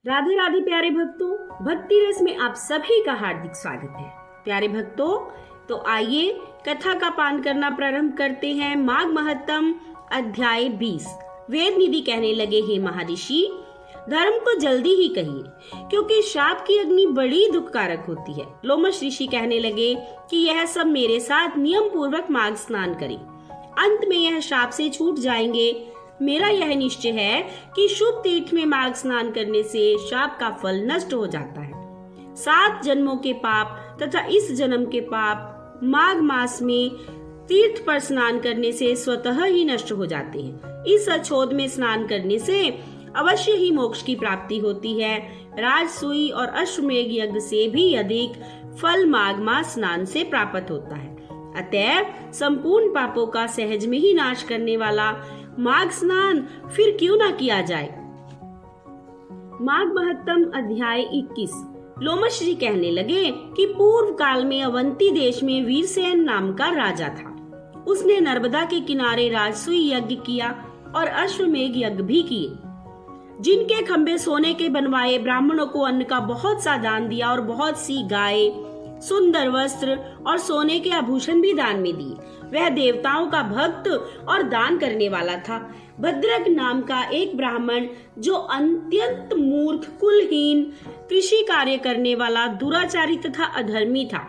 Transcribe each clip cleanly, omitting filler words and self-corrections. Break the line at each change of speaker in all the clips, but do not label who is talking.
राधे राधे प्यारे भक्तों, भक्ति रस में आप सभी का हार्दिक स्वागत है। प्यारे भक्तों, तो आइए कथा का पान करना प्रारंभ करते हैं। माघ महत्तम अध्याय 20। वेद निधि कहने लगे, हे महर्षि, धर्म को जल्दी ही कहिए, क्योंकि शाप की अग्नि बड़ी दुखकारक होती है। लोमश ऋषि कहने लगे कि यह सब मेरे साथ नियम पूर्वक माघ स्नान करें, अंत में यह शाप से छूट जाएंगे। मेरा यह निश्चय है कि शुभ तीर्थ में माघ स्नान करने से शाप का फल नष्ट हो जाता है। 7 जन्मों के पाप तथा इस जन्म के पाप माघ मास में तीर्थ पर स्नान करने से स्वतः ही नष्ट हो जाते हैं। इस अछोद में स्नान करने से अवश्य ही मोक्ष की प्राप्ति होती है। राजसूय और अश्वमेघ यज्ञ से भी अधिक फल माघ मास स्नान से प्राप्त होता है। अतएव संपूर्ण पापों का सहज में ही नाश करने वाला माघ स्नान फिर क्यों ना किया जाए। माघ महत्तम अध्याय 21। लोमश जी कहने लगे कि पूर्व काल में अवंती देश में वीरसेन नाम का राजा था। उसने नर्मदा के किनारे राजसूय यज्ञ किया और अश्वमेघ यज्ञ भी किए। जिनके खंभे सोने के बनवाए, ब्राह्मणों को अन्न का बहुत सा दान दिया और बहुत सी गाय, सुंदर वस्त्र और सोने के आभूषण भी दान में दिए। वह देवताओं का भक्त और दान करने वाला था। भद्रक नाम का एक ब्राह्मण, जो अत्यंत मूर्ख, कुलहीन, कृषि कार्य करने वाला, दुराचारी तथा अधर्मी था,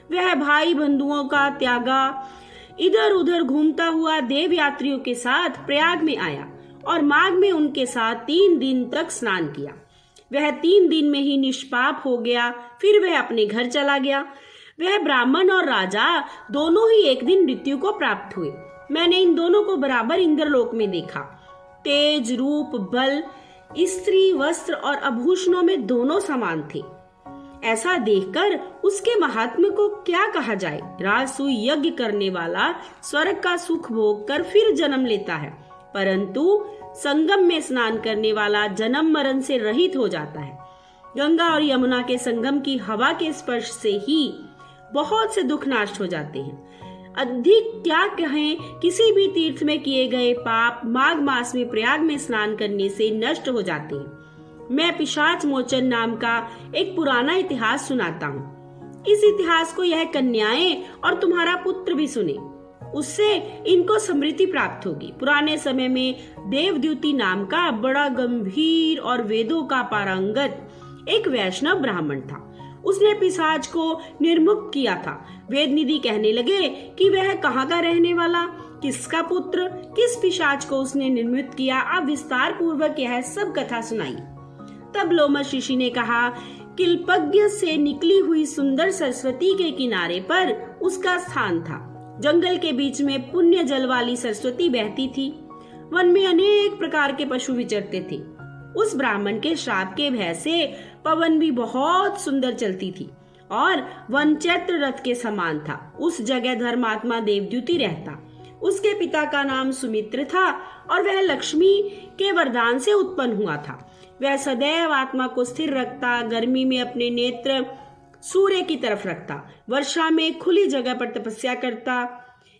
वह भाई बंधुओं का त्यागा इधर उधर घूमता हुआ देव यात्रियों के साथ प्रयाग में आया और माघ में उनके साथ 3 दिन तक स्नान किया। वह 3 दिन में ही निष्पाप हो गया। फिर वह अपने घर चला गया। वह ब्राह्मण और राजा दोनों ही एक दिन मृत्यु को प्राप्त हुए। मैंने इन दोनों को बराबर इंद्रलोक में देखा। तेज, रूप, बल, स्त्री, वस्त्र और आभूषणों में दोनों समान थे। ऐसा देखकर उसके महात्म्य को क्या कहा जाए। राजसूय यज्ञ करने वाला स्वर्ग का सुख भोग कर फिर जन्म लेता है, परंतु संगम में स्नान करने वाला जन्म मरण से रहित हो जाता है। गंगा और यमुना के संगम की हवा के स्पर्श से ही बहुत से दुख नष्ट हो जाते हैं। अधिक क्या कहें, किसी भी तीर्थ में किए गए पाप माघ मास में प्रयाग में स्नान करने से नष्ट हो जाते हैं। मैं पिशाच मोचन नाम का एक पुराना इतिहास सुनाता हूँ। इस इतिहास को यह कन्याएं और तुम्हारा पुत्र भी सुने, उससे इनको समृद्धि प्राप्त होगी। पुराने समय में देवद्युति नाम का बड़ा गंभीर और वेदों का पारंगत एक वैष्णव ब्राह्मण था। उसने पिशाच को निर्मुक्त किया था। वेद निधि कहने लगे कि वह कहाँ का रहने वाला, किसका पुत्र, किस पिशाच को उसने निर्मुक्त किया। अब विस्तार पूर्वक यह सब कथा सुनाई। तब लोमश ऋषि ने कहा, किल्पज्ञ से निकली हुई सुंदर सरस्वती के किनारे पर उसका स्थान था। जंगल के बीच में पुण्य जल वाली सरस्वती बहती थी। वन में अनेक प्रकार के पशु विचरते थे। उस ब्राह्मण के श्राप के भय से पवन भी बहुत सुंदर चलती थी और वन चैत्र रथ के समान था। उस जगह धर्मात्मा देवद्युति रहता। उसके पिता का नाम सुमित्र था और वह लक्ष्मी के वरदान से उत्पन्न हुआ था। वह सदैव आत्मा को स्थिर रखता, गर्मी में अपने नेत्र सूर्य की तरफ रखता, वर्षा में खुली जगह पर तपस्या करता,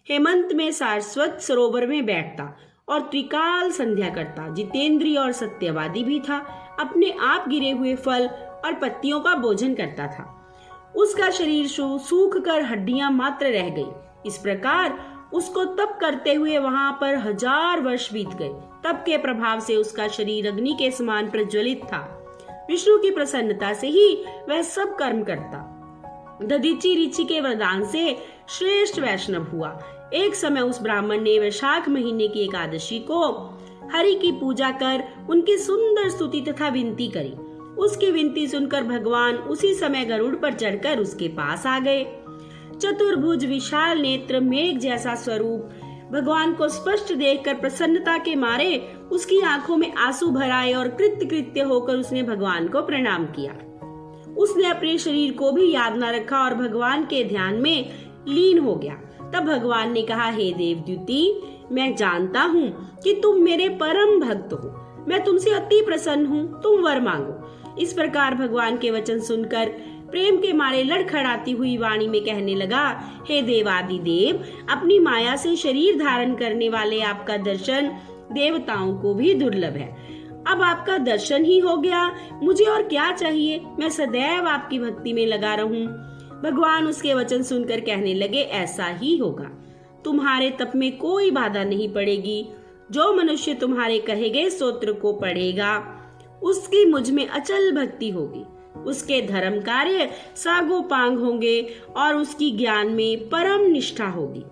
हेमंत में सारस्वत सरोवर में बैठता और त्रिकाल संध्या करता। जितेंद्रिय और सत्यवादी भी था। अपने आप गिरे हुए फल और पत्तियों का भोजन करता था। उसका शरीर सूख कर हड्डियां मात्र रह गई। इस प्रकार उसको तप करते हुए वहां पर 1000 वर्ष बीत गए। तप के प्रभाव से उसका शरीर अग्नि के समान प्रज्वलित था। विष्णु की प्रसन्नता से ही वह सब कर्म करता। दधीचि ऋषि के वरदान से श्रेष्ठ वैष्णव हुआ। एक समय उस ब्राह्मण ने वैशाख महीने की एकादशी को हरि की पूजा कर उनकी सुंदर स्तुति तथा विनती करी। उसकी विनती सुनकर भगवान उसी समय गरुड़ पर चढ़कर उसके पास आ गए। चतुर्भुज, विशाल नेत्र, मेघ जैसा स्वरूप, भगवान को स्पष्ट देखकर प्रसन्नता के मारे उसकी आंखों में आंसू भर आए और कृत्य होकर उसने भगवान को प्रणाम किया। उसने अपने शरीर को भी याद न रखा और भगवान के ध्यान में लीन हो गया। तब भगवान ने कहा, हे देवद्युति, मैं जानता हूँ कि तुम मेरे परम भक्त हो। मैं तुमसे अति प्रसन्न हूँ, तुम वर मांगो। इस प्रकार भगवान के वचन सुनकर प्रेम के मारे लड़खड़ाती हुई वाणी में कहने लगा, हे देवादिदेव, अपनी माया से शरीर धारण करने वाले आपका दर्शन देवताओं को भी दुर्लभ है। अब आपका दर्शन ही हो गया, मुझे और क्या चाहिए? मैं सदैव आपकी भक्ति में लगा रहूं। भगवान उसके वचन सुनकर कहने लगे, ऐसा ही होगा। तुम्हारे तप में कोई बाधा नहीं पड़ेगी। जो मनुष्य तुम्हारे कहे गए स्तोत्र को पढ़ेगा, उसकी मुझ में अचल भक्ति होगी। उसके धर्म कार्य सागोपांग होंगे और उसकी ज्ञान में परम निष्ठा होगी।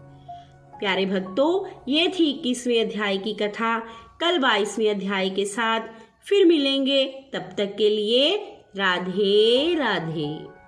प्यारे भक्तों, ये थी 21वें अध्याय की कथा। कल 22वें अध्याय के साथ फिर मिलेंगे। तब तक के लिए राधे राधे।